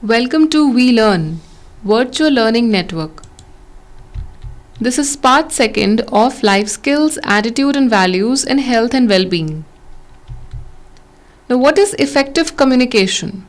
Welcome to We Learn, Virtual Learning Network. This is part second of Life Skills, Attitude and Values in Health and Well-being. Now, what is effective communication?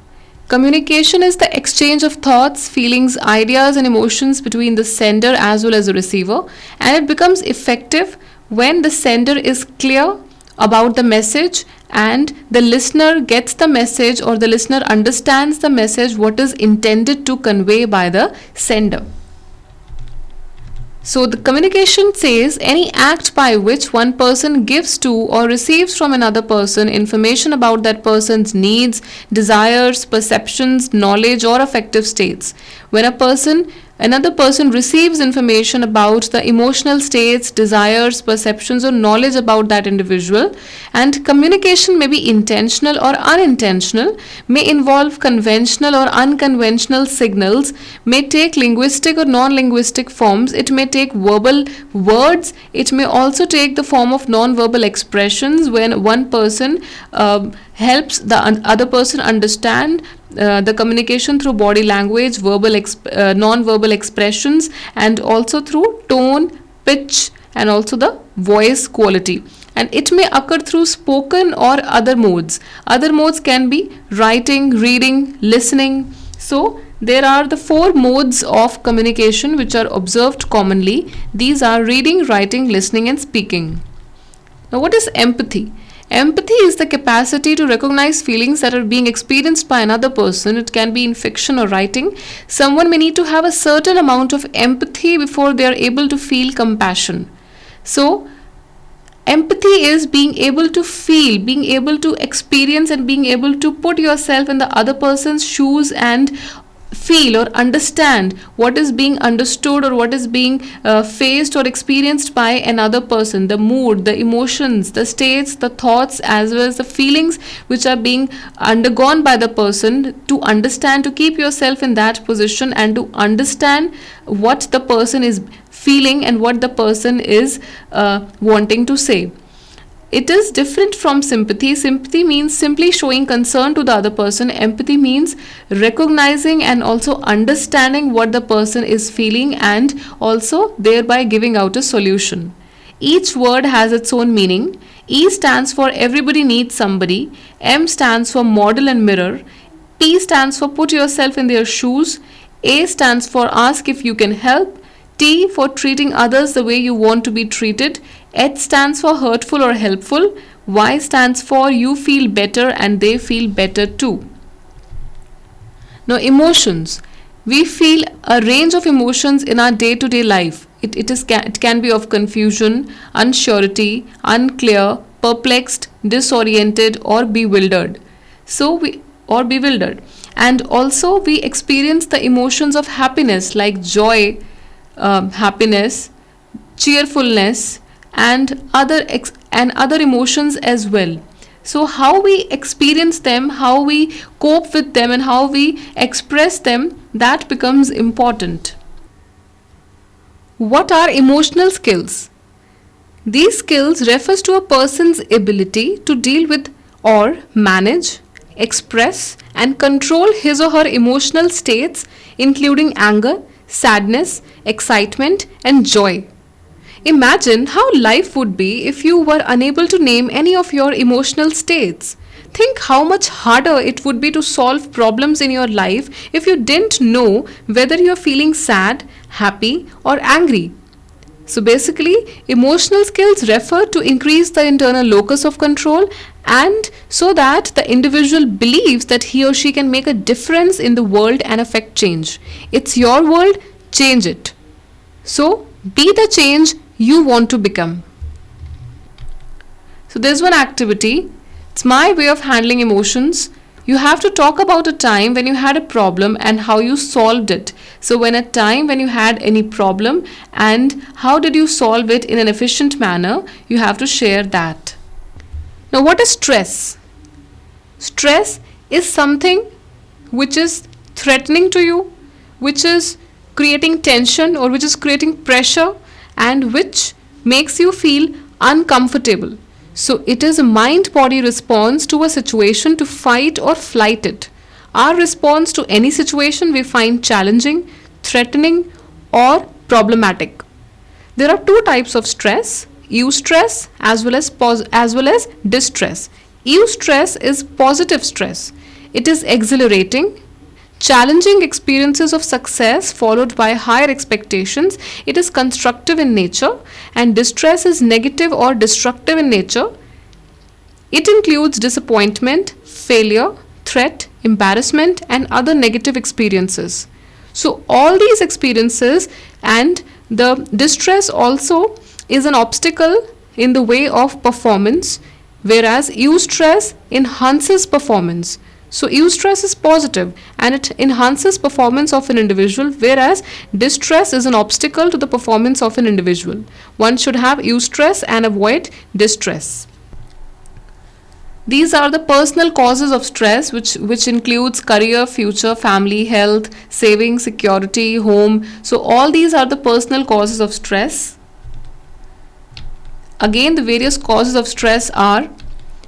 Communication is the exchange of thoughts, feelings, ideas and emotions between the sender as well as the receiver, and it becomes effective when the sender is clear about the message and the listener gets the message, or the listener understands the message what is intended to convey by the sender. So the communication says any act by which one person gives to or receives from another person information about that person's needs, desires, perceptions, knowledge or affective states. When another person receives information about the emotional states, desires, perceptions or knowledge about that individual, and communication may be intentional or unintentional, may involve conventional or unconventional signals, may take linguistic or non-linguistic forms, it may take verbal words, it may also take the form of non-verbal expressions when one person helps the other person understand the communication through body language, non-verbal expressions, and also through tone, pitch, and also the voice quality. And it may occur through spoken or other modes. Other modes can be writing, reading, listening. So there are the four modes of communication which are observed commonly. These are reading, writing, listening, and speaking. Now, what is empathy? Empathy is the capacity to recognize feelings that are being experienced by another person. It can be in fiction or writing. Someone may need to have a certain amount of empathy before they are able to feel compassion. So, empathy is being able to feel, being able to experience, and being able to put yourself in the other person's shoes and feel or understand what is being understood or what is being faced or experienced by another person, the mood, the emotions, the states, the thoughts, as well as the feelings which are being undergone by the person, to understand, to keep yourself in that position and to understand what the person is feeling and what the person is wanting to say. It is different from sympathy. Sympathy means simply showing concern to the other person. Empathy means recognizing and also understanding what the person is feeling and also thereby giving out a solution. Each word has its own meaning. E stands for everybody needs somebody. M stands for model and mirror. T stands for put yourself in their shoes. A stands for ask if you can help. T for treating others the way you want to be treated. H stands for hurtful or helpful. Y stands for you feel better and they feel better too. Now, emotions. We feel a range of emotions in our day-to-day life. It can be of confusion, unsurety, unclear, perplexed, disoriented or bewildered. And also we experience the emotions of happiness like joy, happiness, cheerfulness, and other emotions as well. So how we experience them, how we cope with them, and how we express them, that becomes important. What are emotional skills? These skills refers to a person's ability to deal with or manage, express, and control his or her emotional states, including anger, sadness, excitement, and joy. Imagine how life would be if you were unable to name any of your emotional states. Think how much harder it would be to solve problems in your life if you didn't know whether you're feeling sad, happy, or angry. So basically, emotional skills refer to increase the internal locus of control, and so that the individual believes that he or she can make a difference in the world and affect change. It's your world, change it. So be the change you want to become. So there's one activity. It's my way of handling emotions. You have to talk about a time when you had a problem and how you solved it. So when a time when you had any problem and how did you solve it in an efficient manner, you have to share that. Now, what is stress? Stress is something which is threatening to you, which is creating tension or which is creating pressure, and which makes you feel uncomfortable. So it is a mind-body response to a situation to fight or flight it. Our response to any situation we find challenging, threatening, or problematic. There are two types of stress: eustress as well as distress. Eustress is positive stress. It is exhilarating, challenging experiences of success followed by higher expectations. It is constructive in nature, and distress is negative or destructive in nature. It includes disappointment, failure, threat, embarrassment, and other negative experiences. So, all these experiences and the distress also is an obstacle in the way of performance, whereas eustress enhances performance. So, eustress is positive and it enhances performance of an individual, whereas distress is an obstacle to the performance of an individual. One should have eustress and avoid distress. These are the personal causes of stress, which includes career, future, family, health, saving, security, home. So all these are the personal causes of stress. Again, the various causes of stress are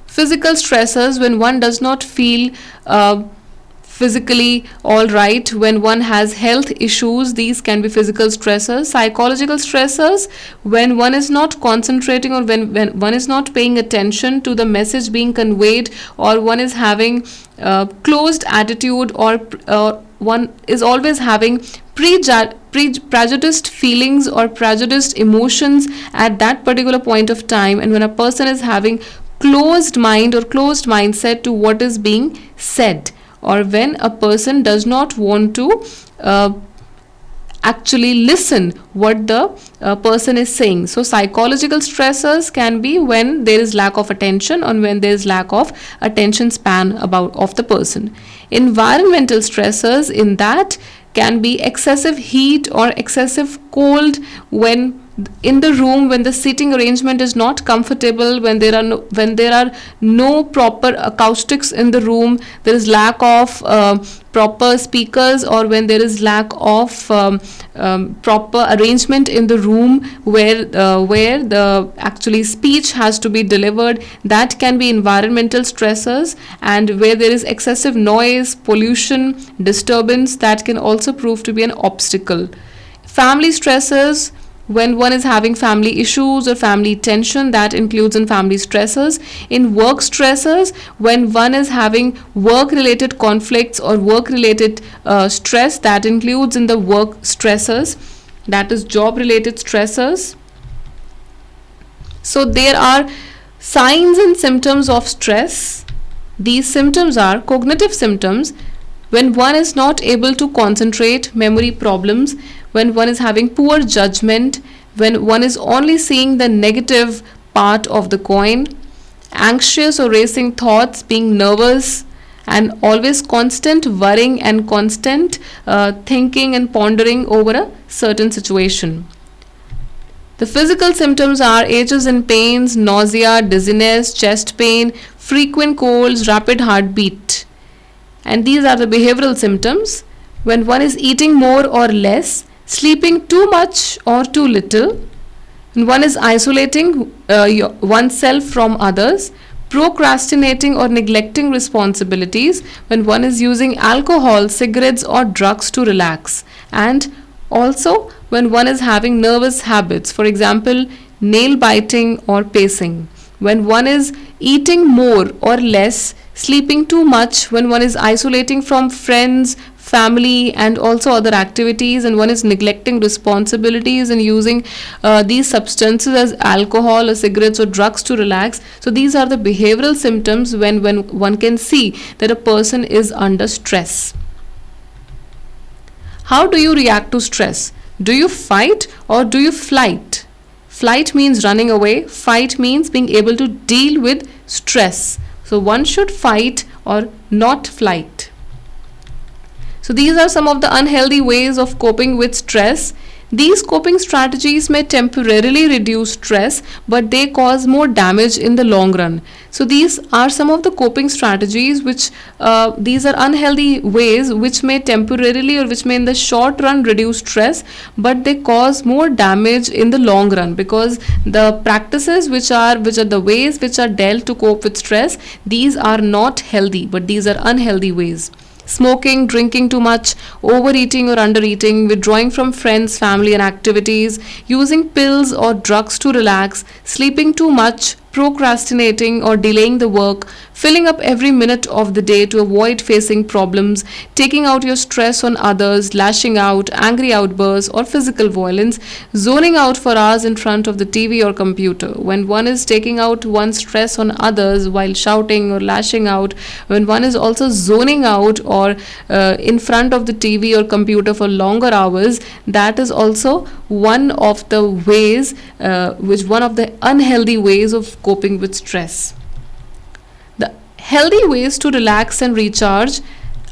physical stressors, when one does not feel physically all right, when one has health issues, these can be physical stressors. Psychological stressors, when one is not concentrating or when one is not paying attention to the message being conveyed, or one is having closed attitude, or one is always having prejudiced feelings or prejudiced emotions at that particular point of time, and when a person is having closed mind or closed mindset to what is being said, or when a person does not want to actually listen what the person is saying. So psychological stressors can be when there is lack of attention or when there is lack of attention span of the person. Environmental stressors, in that can be excessive heat or excessive cold, when in the room, when the seating arrangement is not comfortable, when there are no proper acoustics in the room, there is lack of proper speakers, or when there is lack of proper arrangement in the room where the actually speech has to be delivered, that can be environmental stressors. And where there is excessive noise, pollution, disturbance, that can also prove to be an obstacle. Family stressors, when one is having family issues or family tension, that includes in family stressors. In work stressors, when one is having work related conflicts or work related stress, that includes in the work stressors, that is job related stressors. So there are signs and symptoms of stress. These symptoms are cognitive symptoms, when one is not able to concentrate, memory problems, when one is having poor judgment, when one is only seeing the negative part of the coin, anxious or racing thoughts, being nervous, and always constant worrying and constant thinking and pondering over a certain situation. The physical symptoms are aches and pains, nausea, dizziness, chest pain, frequent colds, rapid heartbeat. And these are the behavioral symptoms, when one is eating more or less, sleeping too much or too little, when one is isolating oneself from others, procrastinating or neglecting responsibilities, when one is using alcohol, cigarettes, or drugs to relax, and also when one is having nervous habits, for example, nail biting or pacing, when one is eating more or less, sleeping too much, when one is isolating from friends, family, and also other activities, and one is neglecting responsibilities and using these substances as alcohol or cigarettes or drugs to relax. So these are the behavioral symptoms when one can see that a person is under stress. How do you react to stress? Do you fight or do you flight? Flight means running away. Fight means being able to deal with stress. So one should fight or not flight. So these are some of the unhealthy ways of coping with stress. These coping strategies may temporarily reduce stress, but they cause more damage in the long run. So these are some of the coping strategies which these are unhealthy ways which may temporarily or which may in the short run reduce stress, but they cause more damage in the long run, because the practices which are the ways which are dealt to cope with stress, these are not healthy, but these are unhealthy ways. Smoking, drinking too much, overeating or undereating, withdrawing from friends, family, and activities, using pills or drugs to relax, sleeping too much, procrastinating or delaying the work, filling up every minute of the day to avoid facing problems, taking out your stress on others, lashing out, angry outbursts, or physical violence, zoning out for hours in front of the TV or computer. When one is taking out one's stress on others while shouting or lashing out, when one is also zoning out or in front of the TV or computer for longer hours, that is also one of the ways, one of the unhealthy ways of coping with stress. The healthy ways to relax and recharge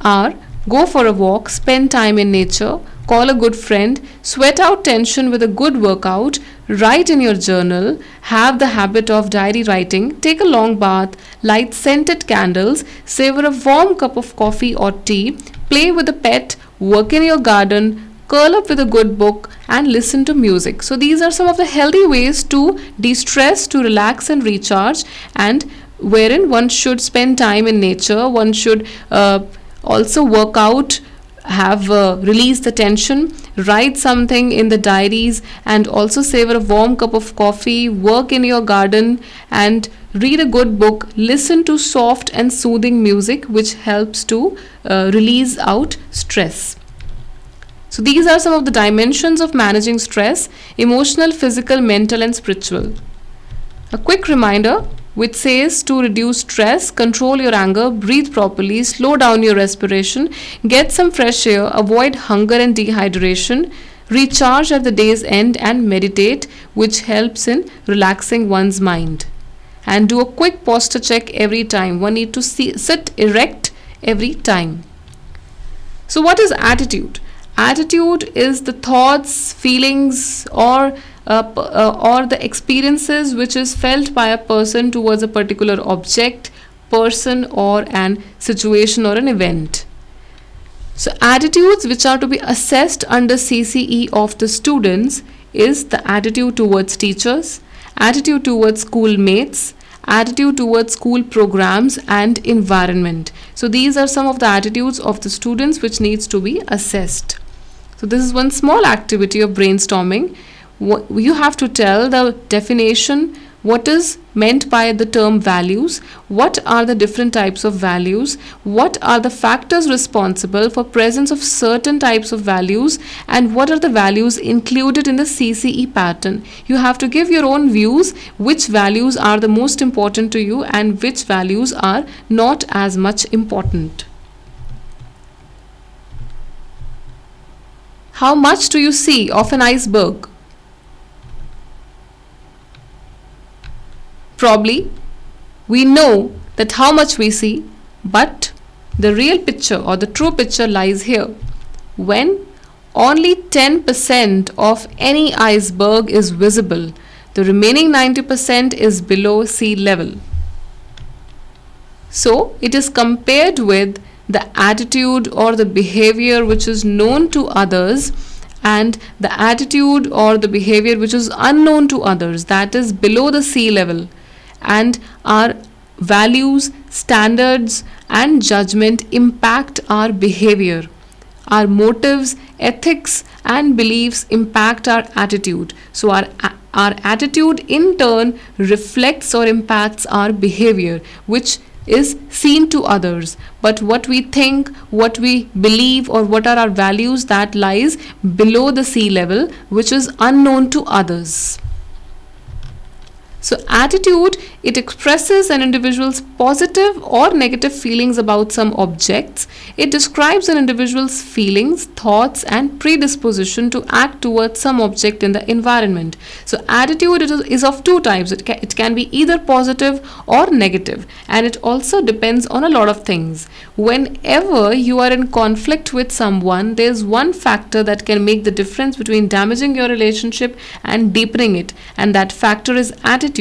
are: go for a walk, spend time in nature, call a good friend, sweat out tension with a good workout, write in your journal, have the habit of diary writing, take a long bath, light scented candles, savor a warm cup of coffee or tea, play with a pet, work in your garden, curl up with a good book, and listen to music. So these are some of the healthy ways to de-stress, to relax and recharge, and wherein one should spend time in nature, one should also work out, have release the tension, write something in the diaries, and also savor a warm cup of coffee, work in your garden, and read a good book, listen to soft and soothing music, which helps to release out stress. So these are some of the dimensions of managing stress: emotional, physical, mental, and spiritual. A quick reminder which says to reduce stress: control your anger, breathe properly, slow down your respiration, get some fresh air, avoid hunger and dehydration, recharge at the day's end, and meditate, which helps in relaxing one's mind. And do a quick posture check every time. One need to sit erect every time. So what is attitude? Attitude is the thoughts, feelings, or the experiences which is felt by a person towards a particular object, person, or an situation or an event. So attitudes which are to be assessed under CCE of the students is the attitude towards teachers, attitude towards schoolmates, attitude towards school programs, and environment. So these are some of the attitudes of the students which needs to be assessed. So this is one small activity of brainstorming. You have to tell the definition, what is meant by the term values, what are the different types of values, what are the factors responsible for presence of certain types of values, and what are the values included in the CCE pattern. You have to give your own views, which values are the most important to you and which values are not as much important. How much do you see of an iceberg? Probably we know that how much we see, but the real picture or the true picture lies here. When only 10% of any iceberg is visible, the remaining 90% is below sea level. So it is compared with the attitude or the behavior which is known to others, and the attitude or the behavior which is unknown to others, that is below the sea level. And our values, standards, and judgment impact our behavior. Our motives, ethics, and beliefs impact our attitude. So our attitude in turn reflects or impacts our behavior, which is seen to others. But what we think, what we believe, or what are our values, that lies below the sea level, which is unknown to others. So attitude, it expresses an individual's positive or negative feelings about some objects. It describes an individual's feelings, thoughts, and predisposition to act towards some object in the environment. So attitude is of two types. It can be either positive or negative, and it also depends on a lot of things. Whenever you are in conflict with someone, there's one factor that can make the difference between damaging your relationship and deepening it, and that factor is attitude,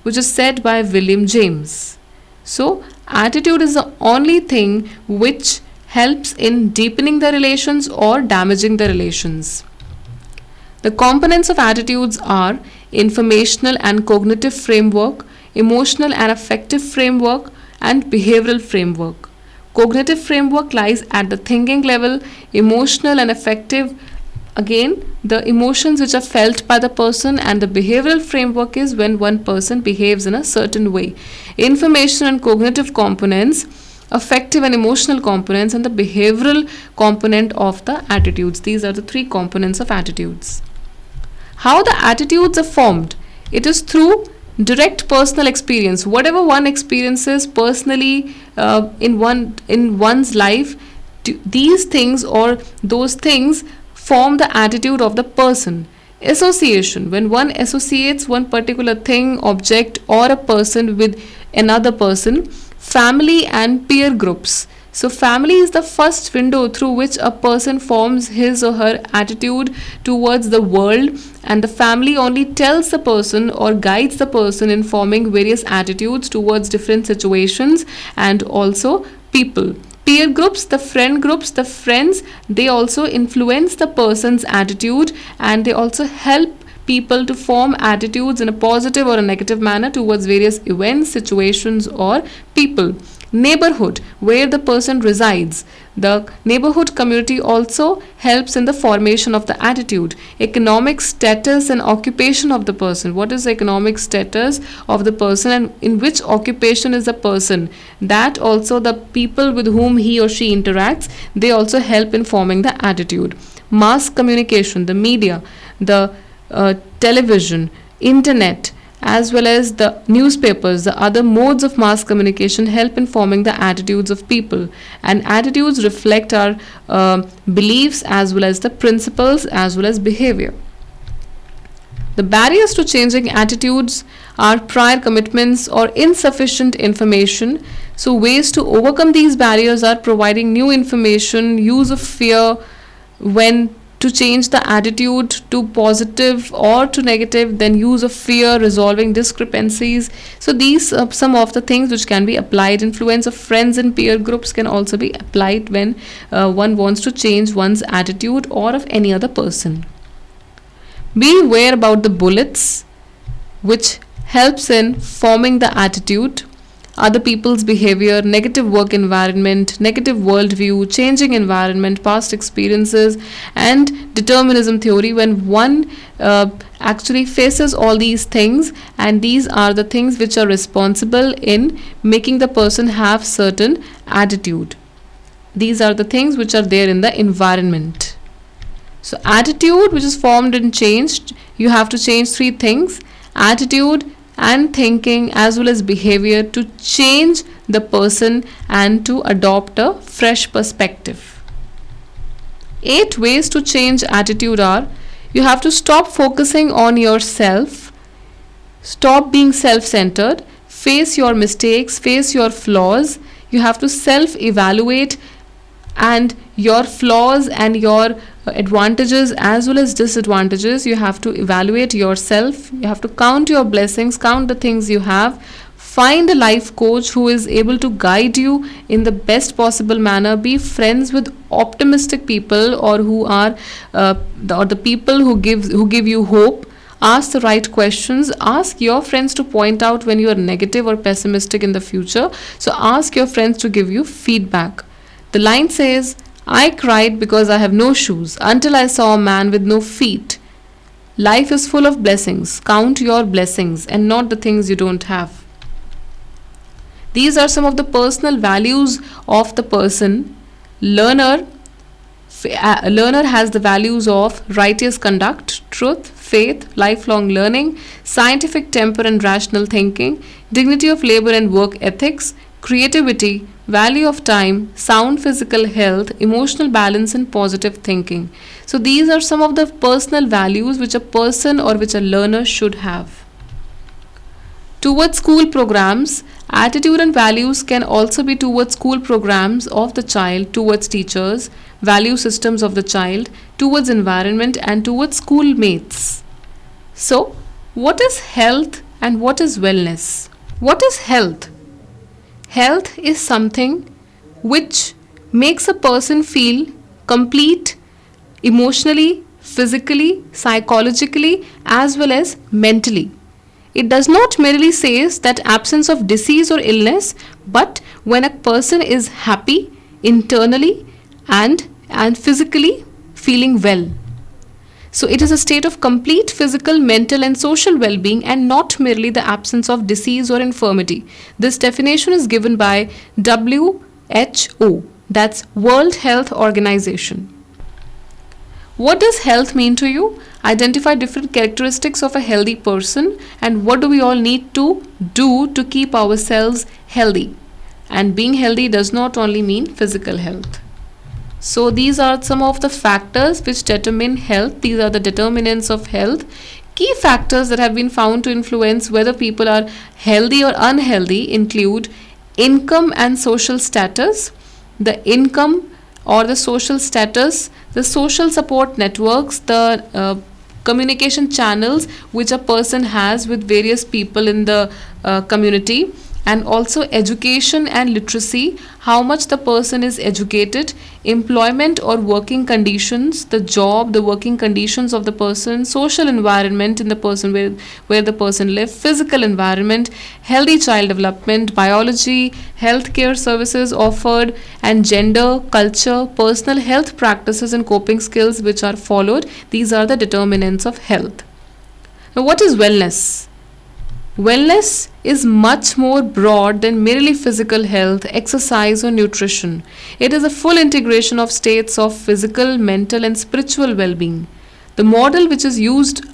which is said by William James. So attitude is the only thing which helps in deepening the relations or damaging the relations. The components of attitudes are informational and cognitive framework, emotional and affective framework, and behavioral framework. Cognitive framework lies at the thinking level, emotional and affective. Again, the emotions which are felt by the person, and the behavioral framework is when one person behaves in a certain way. Information and cognitive components, affective and emotional components, and the behavioral component of the attitudes. These are the three components of attitudes. How the attitudes are formed? It is through direct personal experience. Whatever one experiences personally in one's life, these things or those things form the attitude of the person. Association, when one associates one particular thing, object, or a person with another person. Family and peer groups. So, family is the first window through which a person forms his or her attitude towards the world, and the family only tells the person or guides the person in forming various attitudes towards different situations and also people. Peer groups, the friends, they also influence the person's attitude, and they also help people to form attitudes in a positive or a negative manner towards various events, situations, or people. Neighborhood, where the person resides. The neighborhood community also helps in the formation of the attitude. Economic status and occupation of the person. What is the economic status of the person, and in which occupation is the person? That also, the people with whom he or she interacts, they also help in forming the attitude. Mass communication, the media, the television, internet, as well as the newspapers, the other modes of mass communication help in forming the attitudes of people. And attitudes reflect our beliefs as well as the principles as well as behavior. The barriers to changing attitudes are prior commitments or insufficient information. So, ways to overcome these barriers are providing new information, use of fear when to change the attitude to positive or to negative, then use of fear, resolving discrepancies. So these are some of the things which can be applied. Influence of friends and peer groups can also be applied when one wants to change one's attitude or of any other person. Be aware about the bullets which helps in forming the attitude. Other people's behavior, negative work environment, negative worldview, changing environment, past experiences, and determinism theory. When one actually faces all these things, and these are the things which are responsible in making the person have certain attitude. These are the things which are there in the environment. So, attitude which is formed and changed, you have to change three things: attitude and thinking as well as behavior, to change the person and to adopt a fresh perspective. 8 ways to change attitude are: you have to stop focusing on yourself, stop being self-centered, face your mistakes, face your flaws. You have to self-evaluate and your flaws and your advantages as well as disadvantages. You have to evaluate yourself. You have to count your blessings, count the things you have. Find a life coach who is able to guide you in the best possible manner. Be friends with optimistic people, or who are the people who give you hope. Ask the right questions. Ask your friends to point out when you are negative or pessimistic in the future. So ask your friends to give you feedback. The line says, I cried because I have no shoes until I saw a man with no feet. Life is full of blessings. Count your blessings and not the things you don't have. These are some of the personal values of the person. Learner has the values of righteous conduct, truth, faith, lifelong learning, scientific temper and rational thinking, dignity of labor and work ethics, creativity, value of time, sound physical health, emotional balance, and positive thinking. So these are some of the personal values which a person or which a learner should have. Towards school programs, attitude and values can also be towards school programs of the child, towards teachers, value systems of the child, towards environment, and towards schoolmates. So, what is health and what is wellness? What is health? Health is something which makes a person feel complete emotionally, physically, psychologically, as well as mentally. It does not merely say that absence of disease or illness, but when a person is happy internally and physically feeling well. So it is a state of complete physical, mental and social well-being and not merely the absence of disease or infirmity. This definition is given by WHO, that's World Health Organization. What does health mean to you? Identify different characteristics of a healthy person and what do we all need to do to keep ourselves healthy. And being healthy does not only mean physical health. So these are some of the factors which determine health. These are the determinants of health. Key factors that have been found to influence whether people are healthy or unhealthy include income and social status. The income or the social status, the social support networks, the communication channels which a person has with various people in the community, and also education and literacy, how much the person is educated, employment or working conditions, the job, the working conditions of the person, social environment in the person where the person lives, physical environment, healthy child development, biology, healthcare services offered, and gender, culture, personal health practices and coping skills which are followed. These are the determinants of health. Now, what is wellness? Wellness is much more broad than merely physical health, exercise or nutrition. It is a full integration of states of physical, mental and spiritual well-being. The model which is used,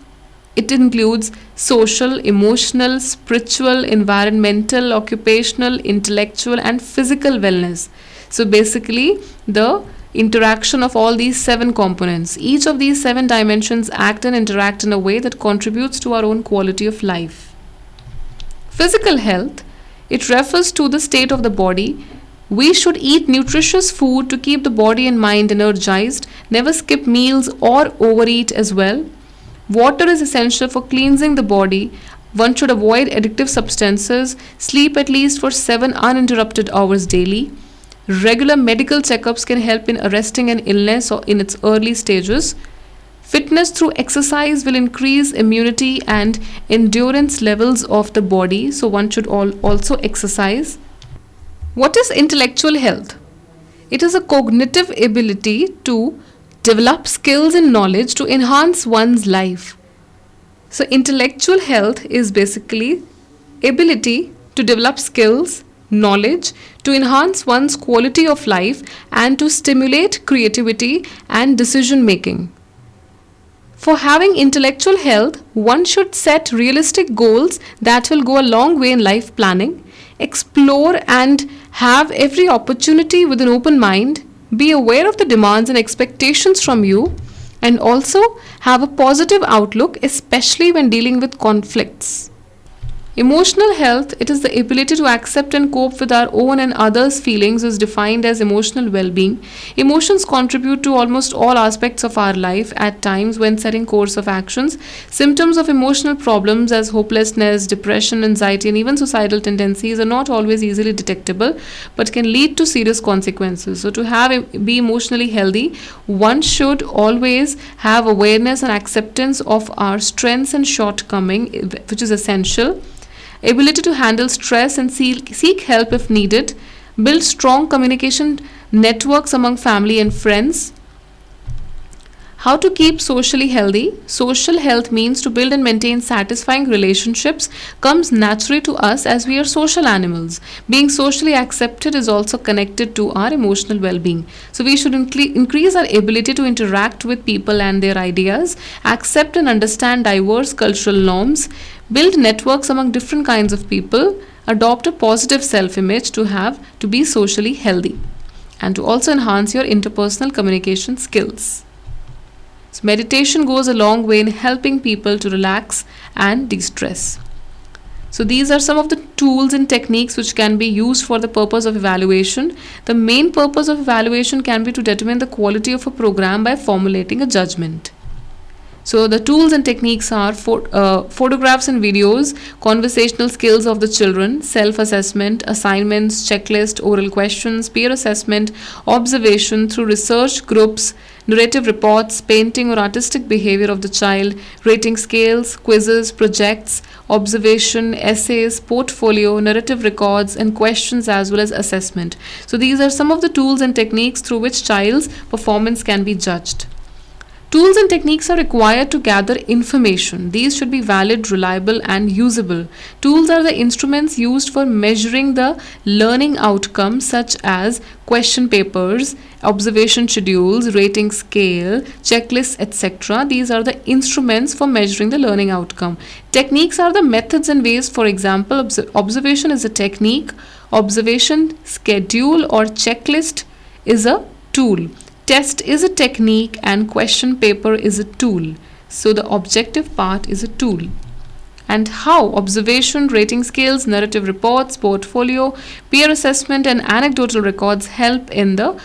it includes social, emotional, spiritual, environmental, occupational, intellectual and physical wellness. So basically the interaction of all these 7 components. Each of these 7 dimensions act and interact in a way that contributes to our own quality of life. Physical health, it refers to the state of the body. We should eat nutritious food to keep the body and mind energized, never skip meals or overeat as well. Water is essential for cleansing the body. One should avoid addictive substances, sleep at least for 7 uninterrupted hours daily. Regular medical checkups can help in arresting an illness or in its early stages. Fitness through exercise will increase immunity and endurance levels of the body, so one should also exercise. What is intellectual health? It is a cognitive ability to develop skills and knowledge to enhance one's life. So intellectual health is basically ability to develop skills, knowledge to enhance one's quality of life and to stimulate creativity and decision making. For having intellectual health, one should set realistic goals that will go a long way in life planning, explore and have every opportunity with an open mind, be aware of the demands and expectations from you, and also have a positive outlook, especially when dealing with conflicts. Emotional health, it is the ability to accept and cope with our own and others' feelings is defined as emotional well-being. Emotions contribute to almost all aspects of our life at times when setting course of actions. Symptoms of emotional problems as hopelessness, depression, anxiety, and even suicidal tendencies are not always easily detectable but can lead to serious consequences. So to be emotionally healthy, one should always have awareness and acceptance of our strengths and shortcomings, which is essential. Ability to handle stress and seek help if needed, build strong communication networks among family and friends. How to keep socially healthy? Social health means to build and maintain satisfying relationships comes naturally to us as we are social animals. Being socially accepted is also connected to our emotional well-being. So we should increase our ability to interact with people and their ideas, accept and understand diverse cultural norms, build networks among different kinds of people, adopt a positive self-image to be socially healthy, and to also enhance your interpersonal communication skills. So meditation goes a long way in helping people to relax and de-stress. So these are some of the tools and techniques which can be used for the purpose of evaluation. The main purpose of evaluation can be to determine the quality of a program by formulating a judgment. So the tools and techniques are photographs and videos, conversational skills of the children, self-assessment, assignments, checklist, oral questions, peer assessment, observation through research groups, narrative reports, painting or artistic behavior of the child, rating scales, quizzes, projects, observation, essays, portfolio, narrative records, and questions, as well as assessment. So these are some of the tools and techniques through which child's performance can be judged. Tools and techniques are required to gather information. These should be valid, reliable, and usable. Tools are the instruments used for measuring the learning outcomes, such as question papers, observation schedules, rating scale, checklists, etc. These are the instruments for measuring the learning outcome. Techniques are the methods and ways. For example, observation is a technique, observation schedule or checklist is a tool. Test is a technique and question paper is a tool. So the objective part is a tool. And how observation, rating scales, narrative reports, portfolio, peer assessment, and anecdotal records help in the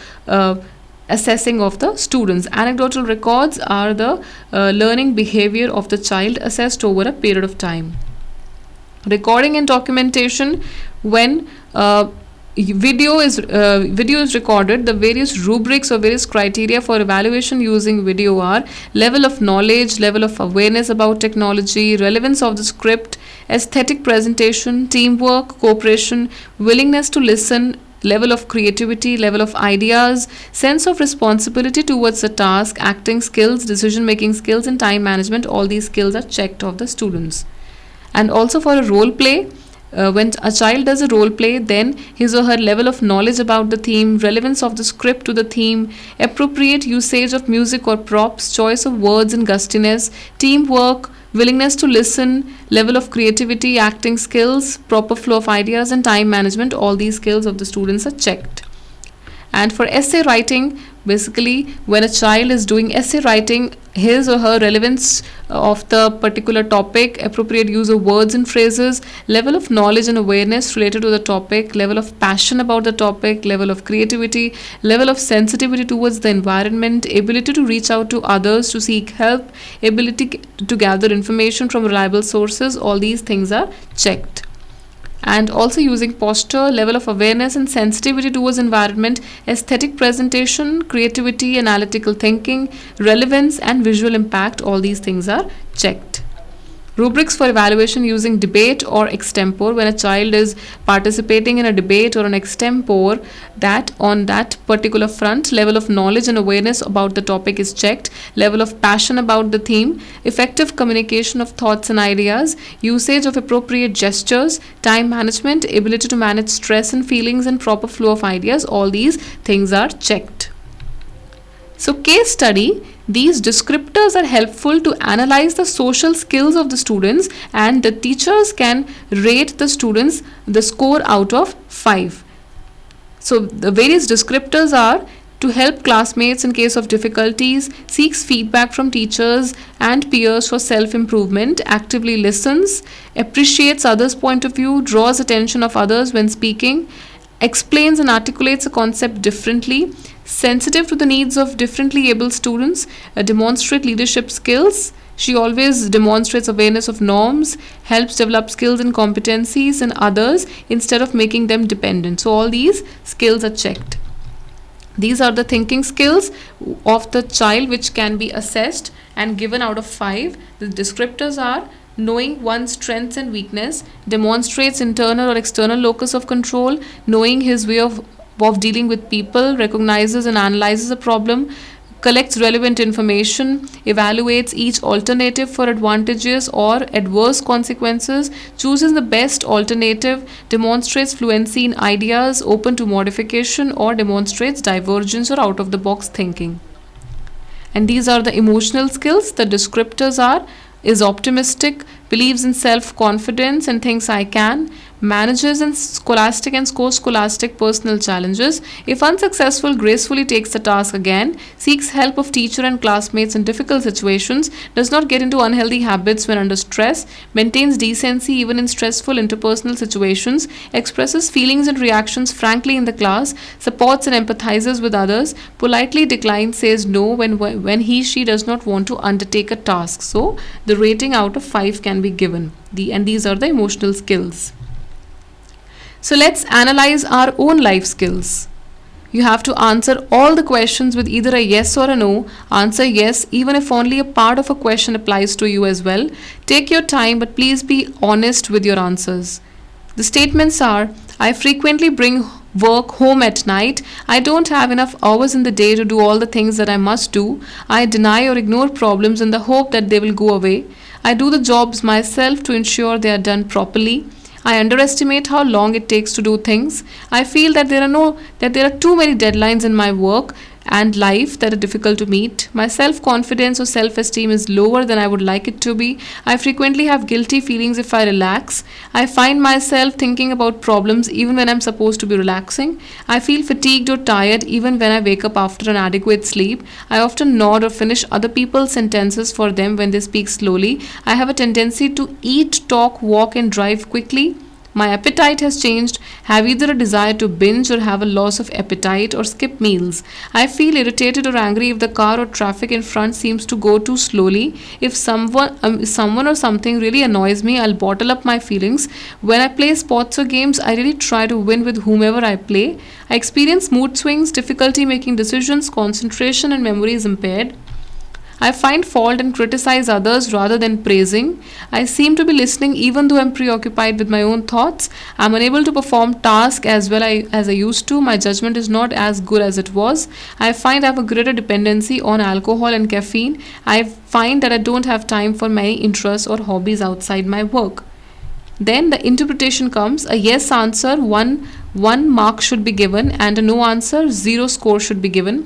assessing of the students. Anecdotal records are the learning behavior of the child assessed over a period of time. Recording and documentation, when video is recorded, the various rubrics or various criteria for evaluation using video are level of knowledge, level of awareness about technology, relevance of the script, aesthetic presentation, teamwork, cooperation, willingness to listen, level of creativity, level of ideas, sense of responsibility towards the task, acting skills, decision making skills, and time management. All these skills are checked of the students. And also for a role play, when a child does a role play, then his or her level of knowledge about the theme, relevance of the script to the theme, appropriate usage of music or props, choice of words and gustiness, teamwork, willingness to listen, level of creativity, acting skills, proper flow of ideas, and time management, all these skills of the students are checked. And for essay writing, basically when a child is doing essay writing, his or her relevance of the particular topic, appropriate use of words and phrases, level of knowledge and awareness related to the topic, level of passion about the topic, level of creativity, level of sensitivity towards the environment, ability to reach out to others to seek help, ability to gather information from reliable sources, all these things are checked. And also using posture, level of awareness and sensitivity towards environment, aesthetic presentation, creativity, analytical thinking, relevance, and visual impact, all these things are checked. Rubrics for evaluation using debate or extempore, when a child is participating in a debate or an extempore, that on that particular front, level of knowledge and awareness about the topic is checked, level of passion about the theme, effective communication of thoughts and ideas, usage of appropriate gestures, time management, ability to manage stress and feelings, and proper flow of ideas, all these things are checked. So case study, these descriptors are helpful to analyze the social skills of the students, and the teachers can rate the students the score out of 5. So the various descriptors are to help classmates in case of difficulties, seeks feedback from teachers and peers for self-improvement, actively listens, appreciates others' point of view, draws attention of others when speaking, explains and articulates a concept differently, sensitive to the needs of differently able students, demonstrate leadership skills. She always demonstrates awareness of norms, helps develop skills and competencies in others instead of making them dependent. So all these skills are checked. These are the thinking skills of the child which can be assessed and given out of 5. The descriptors are knowing one's strengths and weakness, demonstrates internal or external locus of control, knowing his way of dealing with people, recognizes and analyzes a problem, collects relevant information, evaluates each alternative for advantageous or adverse consequences, chooses the best alternative, demonstrates fluency in ideas open to modification, or demonstrates divergence or out of the box thinking. And these are the emotional skills. The descriptors are is optimistic, believes in self-confidence and thinks I can, manages in scholastic and scores scholastic personal challenges, if unsuccessful, gracefully takes the task again, seeks help of teacher and classmates in difficult situations, does not get into unhealthy habits when under stress, maintains decency even in stressful interpersonal situations, expresses feelings and reactions frankly in the class, supports and empathizes with others, politely declines, says no when he/she does not want to undertake a task. So, the rating out of 5 can be given. And these are the emotional skills. So let's analyze our own life skills. You have to answer all the questions with either a yes or a no. Answer yes even if only a part of a question applies to you as well. Take your time, but please be honest with your answers. The statements are: I frequently bring work home at night. I don't have enough hours in the day to do all the things that I must do. I deny or ignore problems in the hope that they will go away. I do the jobs myself to ensure they are done properly. I underestimate how long it takes to do things. I feel that there are too many deadlines in my work and life that are difficult to meet. My self-confidence or self-esteem is lower than I would like it to be. I frequently have guilty feelings if I relax. I find myself thinking about problems even when I'm supposed to be relaxing. I feel fatigued or tired even when I wake up after an adequate sleep. I often nod or finish other people's sentences for them when they speak slowly. I have a tendency to eat, talk, walk, and drive quickly. My appetite has changed, have either a desire to binge or have a loss of appetite or skip meals. I feel irritated or angry if the car or traffic in front seems to go too slowly. If someone or something really annoys me, I'll bottle up my feelings. When I play sports or games, I really try to win with whomever I play. I experience mood swings, difficulty making decisions, concentration and memory is impaired. I find fault and criticize others rather than praising. I seem to be listening even though I'm preoccupied with my own thoughts. I'm unable to perform tasks as well as I used to. My judgment is not as good as it was. I find I have a greater dependency on alcohol and caffeine. I find that I don't have time for many interests or hobbies outside my work. Then the interpretation comes: a yes answer, one mark should be given, and a no answer, 0 score should be given.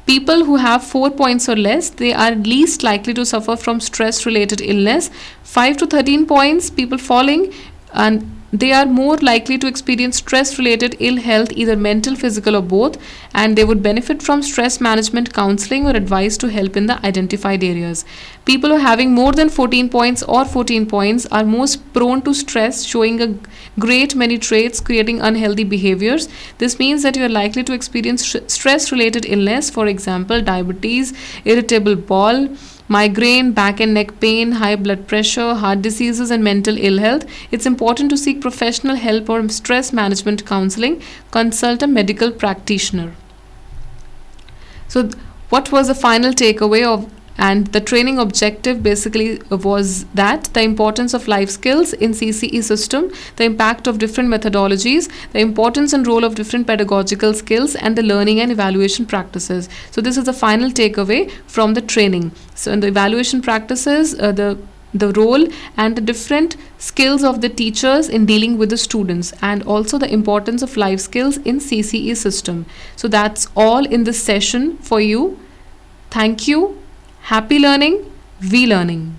People who have 4 points or less, they are least likely to suffer from stress related illness. 5 to 13 points, people falling, and they are more likely to experience stress related ill health, either mental, physical or both, and they would benefit from stress management counseling or advice to help in the identified areas. People who are having more than 14 points or 14 points are most prone to stress, showing a great many traits creating unhealthy behaviors. This means that you are likely to experience stress related illness, for example diabetes, irritable bowel, migraine, back and neck pain, high blood pressure, heart diseases, and mental ill health. It's important to seek professional help or stress management counseling. Consult a medical practitioner. So, what was the final takeaway of? And the training objective basically was that the importance of life skills in CCE system, the impact of different methodologies, the importance and role of different pedagogical skills, and the learning and evaluation practices. So this is the final takeaway from the training. So in the evaluation practices, the role and the different skills of the teachers in dealing with the students, and also the importance of life skills in CCE system. So that's all in this session for you. Thank you. Happy learning, we learning.